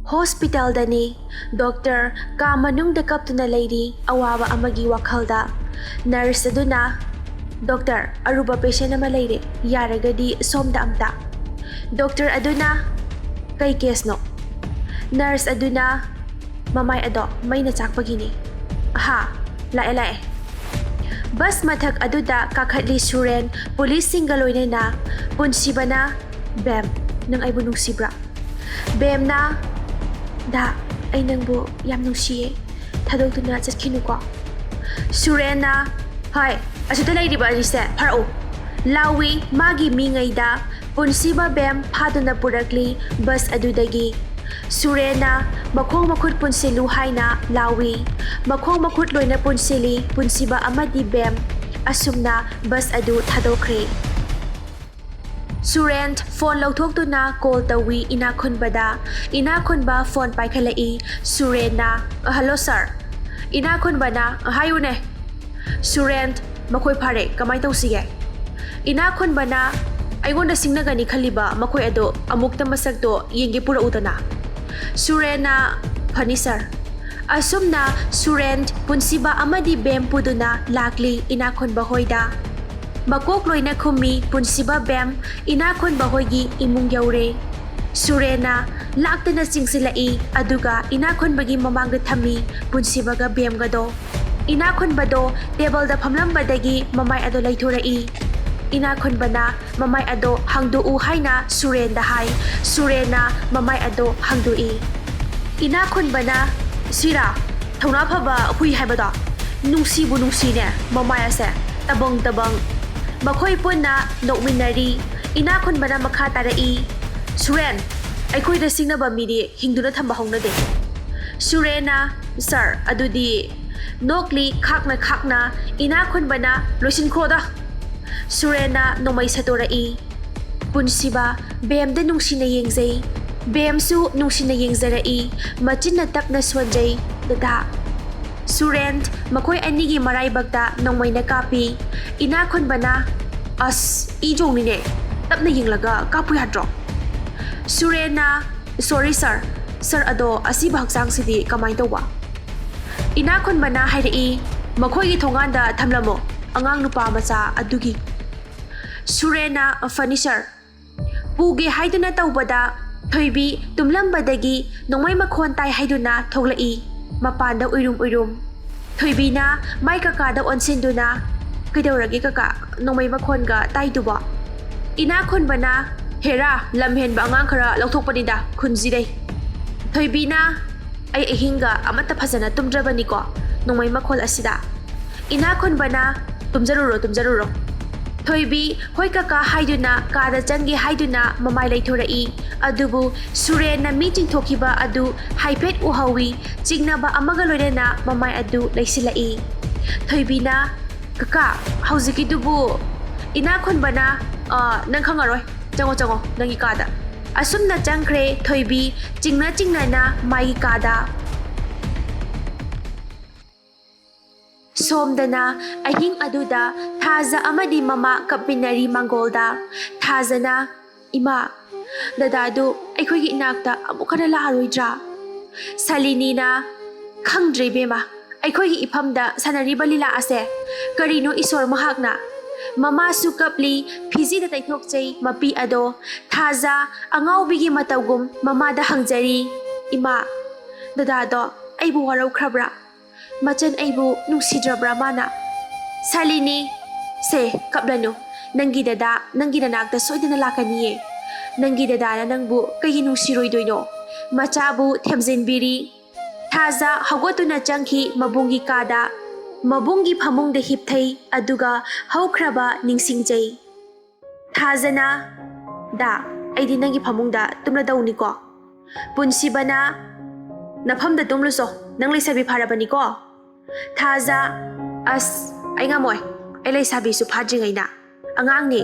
Hospital-dani, Dr. ka manungda kaptuna lady awawa amagi wakhalda. Nurse aduna, Dr. aruba patient na malayri, yaragadi somda amta. Dr. aduna, kay case no. Nurse aduna, mamay ado, may natsakpagini. Ha, lae. Bas mathak aduda kakadli suren, police singaloy na punsiba na, bem, nang ay bunong sibra. Bem na, da, ay nang bu yam nung siye, tadog to na sa kinuko. Suren na, hay, asuda lay diba alise, parao. Lawi, magi mingay da, punsiba bem pado na purakli, bas adudagi. Surena, makhong makut punsiluhay na lawi. Makhong makut loy na punsili, punsiba amadi bem, asum na bas adu thadokre. Surent, phone lauthok to na call tawi inakon bada. Inakon ba phone paikhalai. Surena, hello sir. Inakon ba na, hayo ne. Surent, makoy pare, kamay taw sige. Inakon ba na, aygon na singnagani khaliba, makoy ado, amuk na masagdo, yengi pura utana. Surena, pani sir. Asum na surent punsiba amadi bem puduna lakli inakon bahoyda. Makokloy na kumi punsiba bem inakon bahoygi imung yaure. Surena, lakta na singsilai aduga inakon bagi mamangda thami punsiba ga bem gado. Inakon bado table da phamlam badagi mamay ado laythurai. Inakon bana mamay ado hangduu hay na surenda hay. Surena mamay ado hangdui. Inakon bana sira thona phaba hui haibada nungsibu nungsine mamay ase tabang makoy punna nokminari. Inakon bana makha tarai. Suren, aikoi da singnaba midi hingduna thamba hongna de. Surena, sir, adudi nokli khakna inakon bana loisin khoda. Surena nomay satorai. Punsiba bem da nungsina yengzay. Bem su nungsina yengzarai. Machin na tak na swanjay dada. Surent makoy anigi maray bagda nomay na kapi. Inakon bana as ijong nine tap na yenglaga kapu hadro. Surena, sorry sir. Sir ado asiba haksang sidi kamay tawa. Inakon bana hayrai makoy githonganda thamlamo angang nupa macha adugi. Surena, funny sir. Pugi haiduna tawbada thoibi tumlambadagi nongmay makhon tay haiduna thoglai mapanda uirum. Thoibi na may kakada onsinduna kaidauragi kaka nongmay makhon ga tayduba. Inakon bana hera lamhen ba angang khara lauthokpanida khunjidai. Thoibi na ay ahinga amata phajana tumdrabani ko nongmay makhol asida. Inakon bana tumjaruro. Thoibi hoi kaka haiduna kada jangi haiduna mamay laythurai adubu surena meeting thokiba adu haipet uhawi jingnaba amaga loirena mamay adu laisilai. Thoibi na kaka hauziki dubu inakon bana nang khangaroi jango nangi kada. Asum na jangkre thoibi jingna na mai kada. Somdana ahing aduda thaza amadi mama kapinari mangolda. Thazana ima dadadu aikhoigi inakta amukana laaroidra. Salinina khangdre bema aikhoigi iphamda sanariba lila ase karino isor mahakna. Mama su kapli phizi da taithokchei mapi ado thaza angaubigi matawgum mama da hangjari. Ima dadado aibu warau khrabra machan aibu nungsidrabra mana. Salini se kaplano nangi dada nangi nanakta soidana lakaniye. Nangi dada na nangbu kayi nungsiroidoino machabu themjinbiri. Thaza hagotuna changhi mabungi kada. Mabungi phamungda hipthai aduga haukraba ningsingjai. Thazana da aidi nangi phamungda tumna dauni ko. Punsibana nafamda tumluso nang laisabi pharabani ko. Thaza as ay ngamoy ay laisabi su phadringay na angang ni.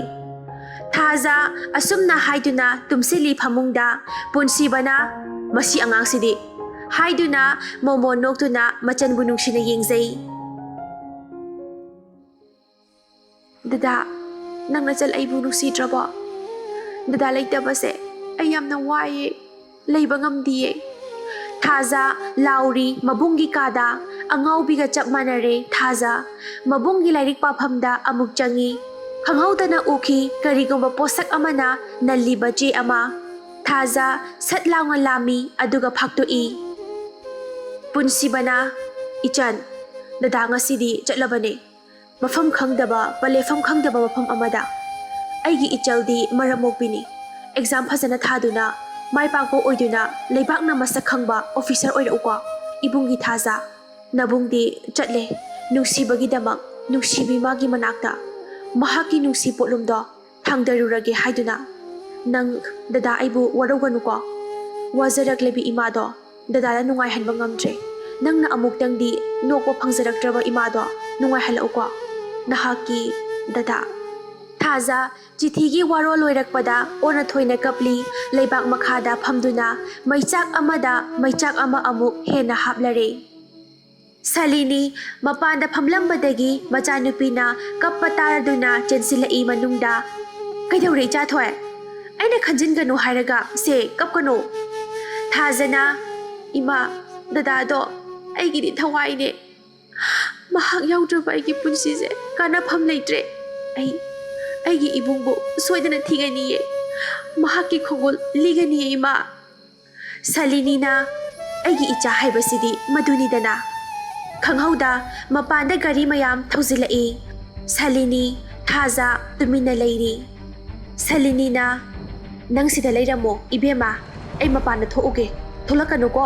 Thaza asum na haiduna tumsili phamungda punsibana masi angang sidi. Haiduna momonok tu na machan bunung sina yengzay. Dada, nang najal ay bunong sidraba. Dada laytabase ay yam na waye, layba ngamdiye. Thaza lauri mabunggi kada angaubiga chap manare Thaza mabunggi lairik pafamda amuk changi khanghaudana uki karigumba posak amana naliba je ama Thaza satlawnga lami aduga phaktoi punsibana ichan dada ngasidi chatlabane mafam khangdaba palefam khangdaba mafam amada aigi ichaldi maramokbini exam phajana thaduna mai pangko oiduna leibakna masak khangba officer oirauko ibungi Thaza nabungdi chatle nungsibagi damak nungsibi magi manakta mahaki nungsi potlumdo thangdarurage haiduna nang dada aibu warauganuko wajaraklebi imado dada nungai hanba ngamtre nangna amuktangdi nokpo phangjaraktraba imado nungai halauko nahaki dada Thaza chithigi waro loirakpada ona thoina kapli leibak makhada phamduna maichak ama amuk hena haplare Salini mapanda phamlambadagi machanupina kappa taraduna chensilai manungda kaidore cha thoi aina khanjinganu hairaga se kapkano Thazana ima dada do aigidi thawaine mahak yaudraba aigi punsise kana pham leitre aigi ibungbu soidana thigani mahaki khogol ligani ima Salinina aigi icha haibasidi madunidana Khanghauda mapanda gari mayam thausilai Salini Thaza tumina leiri Salinina nangsida leiramo ibema ai mapanda thouge tholakanu ko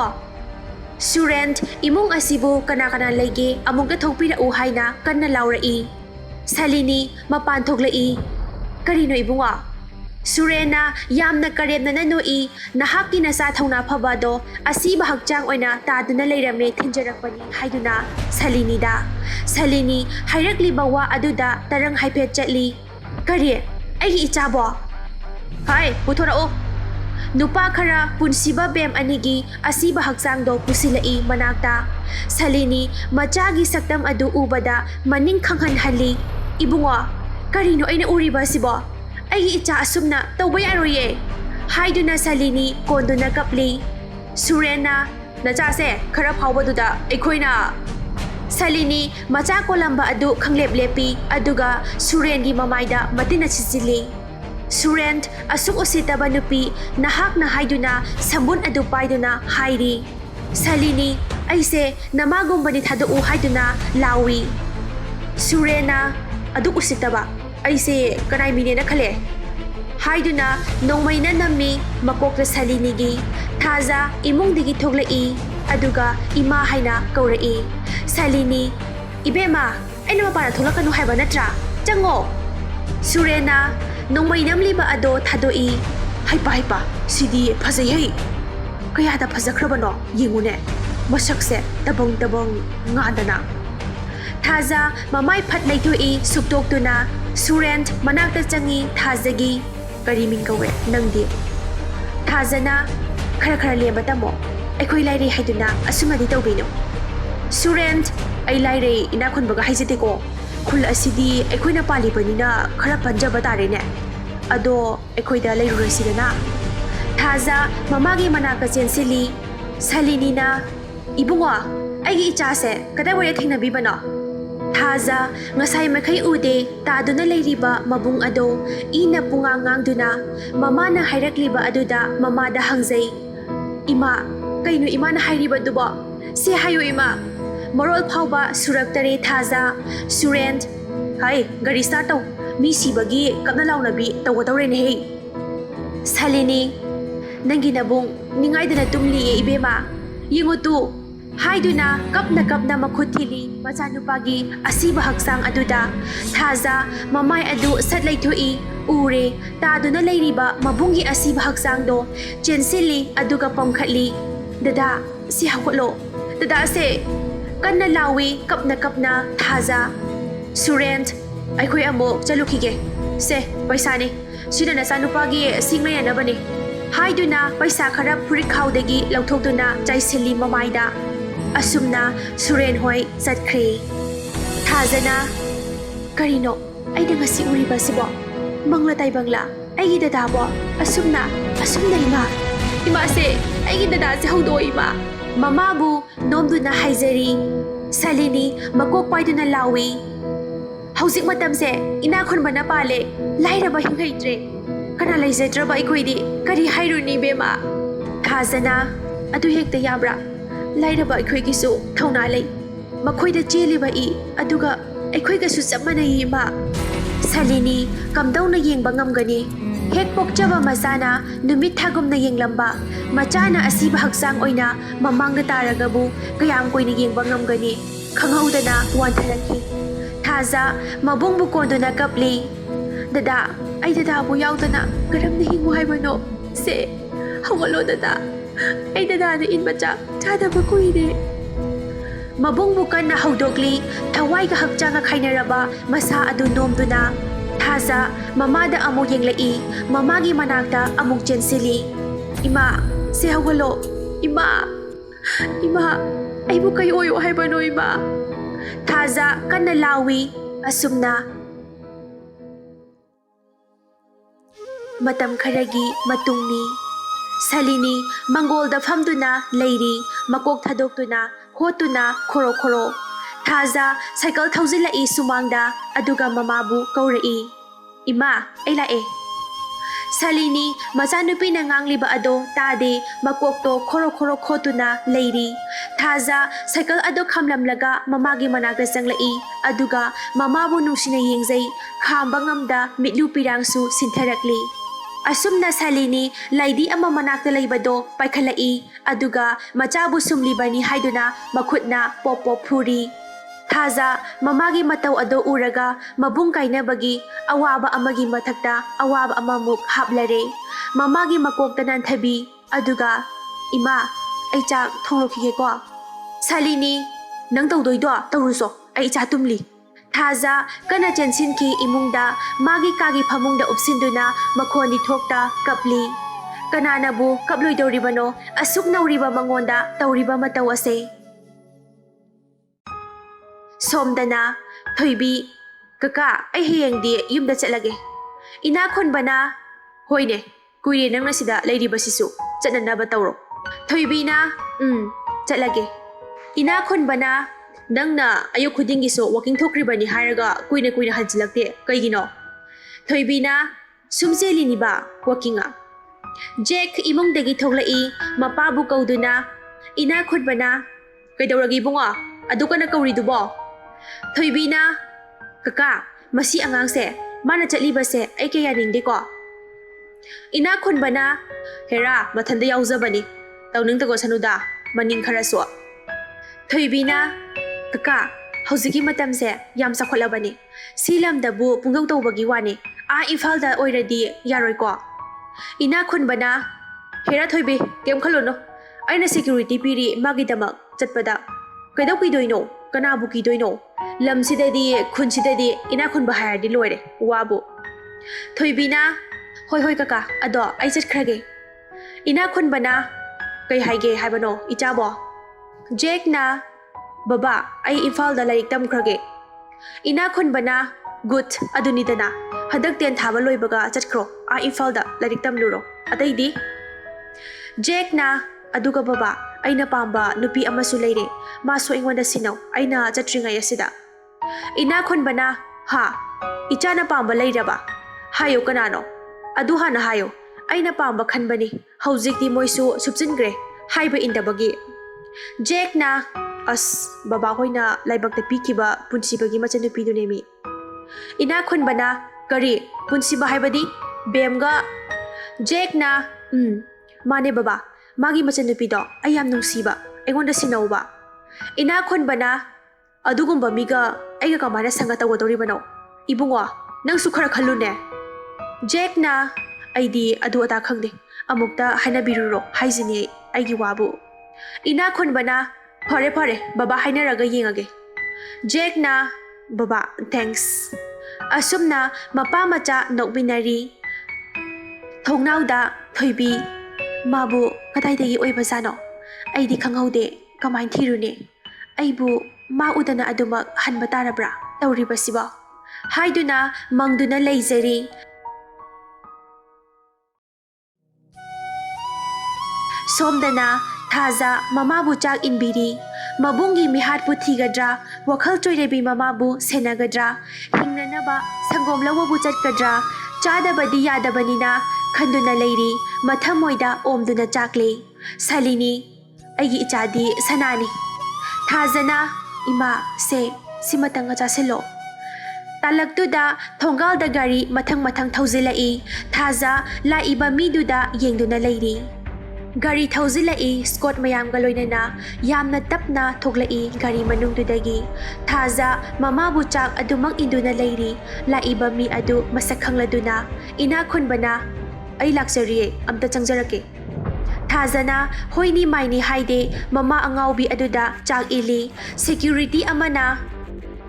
Surend imung asibu kana leige amungda thokpira u haina kanna laurai Salini mapan thoklai karino ibunga Surena yamna karemna nanoi nahaki nasa thauna phabado asiba hakchang oina taduna leirame thinjarakpani haiduna Salini hairakli bawa aduda tarang haipet chatli kari ai ichabo hai puthorao nupa khara punsiba bem anigi asiba hakchang do pusilai manakta Salini machagi saktam adu ubada maning khanghan hali ibunga karino aina uriba sibo ai icha asumna tawba yaroye haiduna Salini konduna kapli Surena nacha se khara phawbaduda ekhoina Salini macha kolamba adu khanglep lepi aduga Surengi mamaida matina sisili Surend asuk usitaba nupi nahak na haiduna sambun adu paiduna hairi Salini aise namagumbani thadu u haiduna lawi Surena adu usitaba aise kanai mine na khale haiduna nongmaina nammi makokta Salinigi Thaza imungdigi thoglai aduga ima haina kaurai Salini ibema aina mapana tholakanu haiba natra chango Surena nongmainam liba ado thadoi haipa sidi phajai hai kayada phajakrabano yengune masakse tabang ngadana Thaza mamai phat laitoi suktoktuna Surend manakta changi Thazagi karimin kawe nangdi Thazana khara leba tamo aikoi laire haiduna asumadi tawbino Surend ai laire inakon baga haijete ko khul asidi aikoina pali banina khara panjaba tarene ado aikoida leirurasidana Thaza mamagi manaka chensili Salinina ibunga aigi ichase kadai waya thingnabi bana Thaza ngasai makai ude taduna leiriba mabung ado ina punga ngangduna mamana hairakliba aduda mamada hangjai ima kainu imana hairiba duba se hayo ima Morol phauba suraktare Thaza Surend hai gari start tau mi sibagi kapna launabi tawre ne hei Salini nangi nabung ningaidana tumli ibema yingutu haiduna kapna makhuthili machanupagi asiba haksang aduda Thaza mamai adu satlaithoi ure taduna leiriba mabungi asiba haksang do chensili aduga pamkhatli dada si hakolo dada se kanna lawi kapna Thaza Surend aikoi amok chalukige se paisa ni sida na sanupagi singnaya na bani haiduna paisa khara furik khawdagi lauthokduna chaisili mamaida asumna Suren hoi chatkre Thazana karino aida ngasi uriba sibo mangla tai bangla aigi dada bo asumna ima se aigi dada se haudo ima Mamabu nomduna haizari. Salini makok paiduna lawi. Hausik matamse inakhon bana pale. Lairaba hingaitre. Kana laizadraba ikoidi kari hairuni bema. Thazana adu hekta yabra. Lairaba ikoigisu thauna lei. Makoida cheliba I aduga aikoigasu chapmanai ma. Salini kamdauna yengba ngamgani. Hek pokchaba masana numit thagumna yenglamba. Machana asiba haksang oina mamangda taragabu kayam koina yengba ngamgani. Khanghaudana wanthalaki. Thaza mabungbu konduna kapli. Dada ay dada bu yaudana karamna hingu haibano. Se hawalo dada. Ay dada na inbacha chada bakuide. Mabungbu kan na haudogli thawai ka hakchanga khainaraba masa adu nomduna. Thaza mamada amuk yenglai mamagi manakta amuk jensili. Ima se hawalo. Ima aibu kayo oyo haibano ima. Thaza kan na lawi asumna. Matam kharagi matungni. Salini mangolda famduna leiri makok thadokduna hotuna khoro khoro. Thaza cycle thauzilai sumangda aduga mamabu kaurai. Ima ay lae. Salini masanupi na ngangliba ado tade makokto khoro khoro khotuna leiri. Thaza cycle ado khamlamlaga mamagi managa sanglai aduga mamabu nungsina yengzai khamba ngamda mitlu pirangsu sintharakli. Asumna Salini laidi ama manakta laibado paikhalai aduga machabu sumlibani haiduna makhutna pop pop phuri. Thaza mamagi matau ado uraga mabung kainabagi awaba amagi mathakta awaba amamuk hablare. Mamagi makokta nanthabi aduga ima ay chak thonglokige ko. Salini nang tawdoido tawruso ay cha tumli. Thaza kana chensinki imungda magi kagi phamungda upsinduna makhoni thokta kapli. Kananabu kaploi dawribano asuk nauriba mangonda tawriba mataw ase. Somdana thoibi kaka ay hiyengdi yumda chatlage. Inakhon bana hoine kuire nang nasida lairiba sisu chatnanaba tawro. Thoibi na chatlage. Inakhon bana nangna ayuk khudingi so walking thokrabani haraga kuina hanjilakte kaigino. Thoibina sumjelini ba walkinga. Jack imungdagi thoglai mapabu kauduna ina khudbana kaidawragi bunga aduka na kauridubo. Thoibina kaka masi angangse mana chatlibase ay kaya ningde ko. Ina khudbana hera mathanda yauzabani tawning tago sanuda maning kharaso. Thoibina kaka hauziki matamse yam sakholabani silamdabu pungdau tawbagi wani a Imphal oiradi yaroi ko. Ina khunbana hera thoibi kem khalono aina security piri magidamak chatpada kaidau kidoino kanabu kidoino lamsidadi khunsidadi ina khunba hayardi loire wabu. Thoibina hoi kaka ado ai chatkrage. Ina khunbana kai haige haibano ichabo. Jack na Baba ay Imphal larik tamkrage. Ina khunbana good adunidana hadak ten thaba loibaga chatkro a Imphal larik tamluro ataidi. Jack na aduga baba aina pamba nupi amasu leire maso ingwanda sinaw aina chatringai asida. Ina khunbana ha ichana pamba leiraba hayo kanano adu hana hayo aina pamba khanbani haujikti moisu subjingre haiba indabagi. Jack na as baba hoina laibak ta pikiba punsibagi machanupi dunemi. Ina khunbana kari punsiba haibadi bemga. Jack na mane baba magi machanupi do ayam nungsiba engonda sinawba. Ina khunbana adugumba miga aiga kamana sanga tawdoribano ibungo nangsu khara khallune. Jack na aidi adu ata khangde amukta hainabiruro haizini aigi wabu. Ina khunbana Pare baba hainaraga yengage. Jack na baba thanks. Asumna mapa macha nokbinari. Thongnauda thoibi mabu kadaidagi oibasano aidi khanghaude kamain thirune aibu ma udana adumak hanba tarabra tawribasiba haiduna mangduna leizari. Somdana Thaza mamabu chak inbiri. Mabungi mihatpu thigadra. Wakhal choirebi mamabu senagadra. Hingnanaba sangom lawabu chatkadra. Chadabadi yadabanina. Khanduna leiri. Mathamoida omduna chakle. Salini. Aigi ichadi sanani. Thazana ima se simatanga chaselo. Talaktuda thongalda gari mathang thauzilai. Thaza laiba miduda yengduna leiri. Gari thauzilai Scott mayamga loinana yamna tapna thoglai gari manungdudagi. Thaza mamabu chak adumang induna leiri. Laiba mi adu masak khangladuna. Ina khunbana ai laksari amta changjarake. Thazana hoini maini haide mama angaubi aduda chak ili. Security amana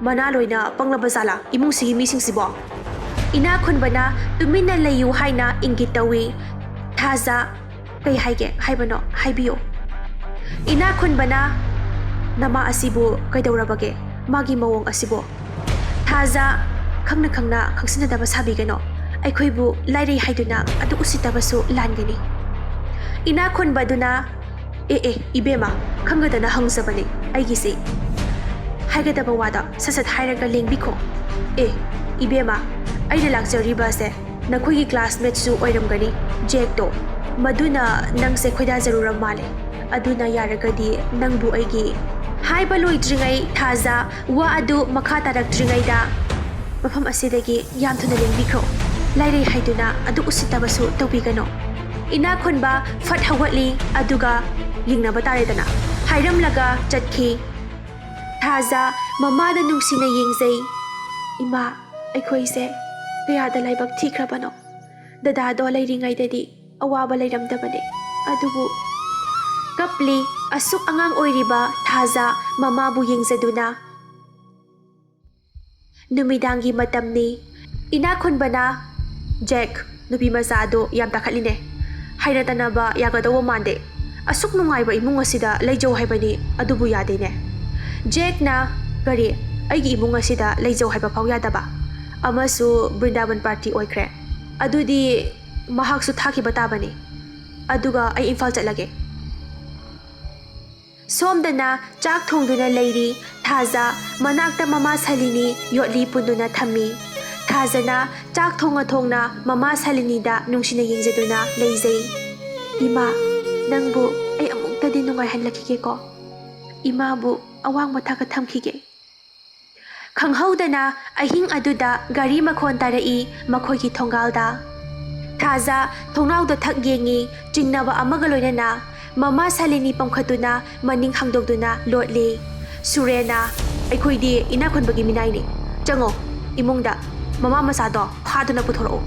mana loina panglabazala imung sigi mising sibo. Ina khunbana tumina layu haina ingitawi. Thaza kay haige haibano haibiyo. Ina khunbana nama asibo kay dawrabage magi mawong asibo. Thaza khangna khangsinadaba sabigano. Ay khoibu lairi haiduna adu usitabasu langani. Ina khunbaduna ibema khangadana hangsabani aigisi. Haigadaba wada sasat hairaga lengbiko. Ibema aina lakjariba se nakhoi classmate su oiramgani Jack to. Maduna nang se khoida zaruram male. Aduna yaragadi nangbu aigi. Haiba loidringai Thaza wa adu makha tarakdringai da. Mafam asidagi yam thuna lengbiko. Lairi haiduna adu usitabasu tawbigano. Ina khunba fat hawatli aduga yingnaba taredana. Hairamlaga chatki. Thaza mamada nungsina yengzai. Ima aikhoise kayada laibak thikrabano. Dadado lairingai dadi awaba lairamdabane. Adubu kapli asuk angang oiriba Thaza mamabu yengzaduna. Numidangi matamni. Ina khunbana Jack nubi mazado yam takhaline. Hainatanaba yagadawa mande. Asuk nungaiba imung asida laijau haibani adubu yadene. Jack na gari aigi imung asida laijau haiba phaw yadaba. Amasu Brindaban party oikre. Adudi mahaksu thakiba tabani. Aduga ay Imphal chatlage. Somdana chak thongduna leiri. Thaza manakta mama Salini yotli punduna thammi. Thazana chak thongna mama Salini da nungsina yengzaduna leizai. Ima nangbu ay amuktadi nungai hanlakige ko. Ima bu awang mathaka thamkige. Khanghaudana ahing aduda gari makhon tarai makhoi ki thongalda. Thaza thongnauda thak yengi chingnaba amaga loinana mama Salini pamkhatuna maning hangdokduna lotli. Surena aikhoidi ina khunbagi minaini. Chango imungda mama masado phaduna puthoro.